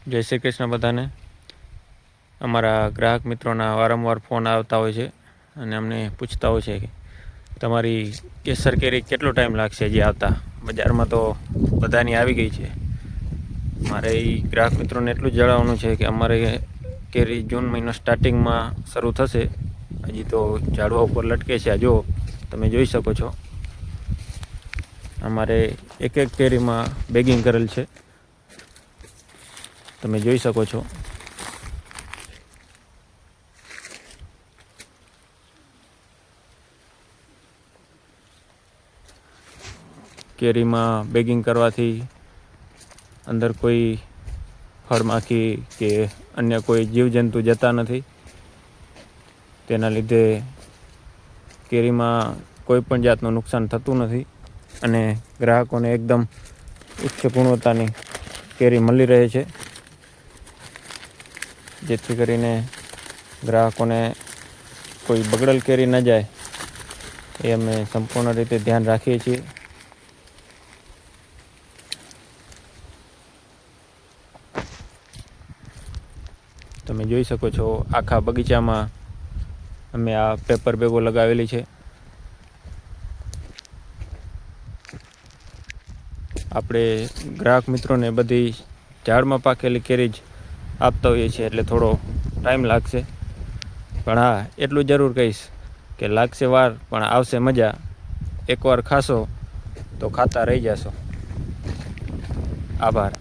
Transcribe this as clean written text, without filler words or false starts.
જય શ્રી કૃષ્ણ બધાને। અમારા ગ્રાહક મિત્રોના વારંવાર ફોન આવતા હોય છે અને અમને પૂછતા હોય છે કે તમારી કેસર કેરી કેટલો ટાઈમ લાગશે હજી આવતા। બજારમાં તો બધાની આવી ગઈ છે। મારે એ ગ્રાહક મિત્રોને એટલું જ જણાવવાનું છે કે અમારે કેરી જૂન મહિનો સ્ટાર્ટિંગમાં શરૂ થશે। હજી તો ઝાડવા ઉપર લટકે છે, જો તમે જોઈ શકો છો। અમારે એક એક કેરીમાં બેગિંગ કરેલ છે, તમે જોઈ શકો છો। કેરીમાં બેગિંગ કરવાથી અંદર કોઈ ફળમાખી કે અન્ય કોઈ જીવજંતુ જતા નથી। તેના લીધે કેરીમાં કોઈ પણ જાતનું નુકસાન થતું નથી અને ગ્રાહકોને એકદમ ઉચ્ચ ગુણવત્તાની કેરી મળી રહે છે, જેથી કરીને ગ્રાહકોને કોઈ બગડેલ કેરી ન જાય એ અમે સંપૂર્ણ રીતે ધ્યાન રાખીએ છીએ। તમે જોઈ શકો છો આખા બગીચામાં અમે આ પેપર બેગો લગાવેલી છે। આપણે ગ્રાહક મિત્રોને બધી ઝાડમાં પાકેલી કેરી જ આપતા હોઈએ છીએ, એટલે થોડો ટાઈમ લાગશે, પણ હા એટલું જરૂર કહીશ કે લાગશે વાર પણ આવશે મજા। એકવાર ખાશો તો ખાતા રહી જશો। આભાર।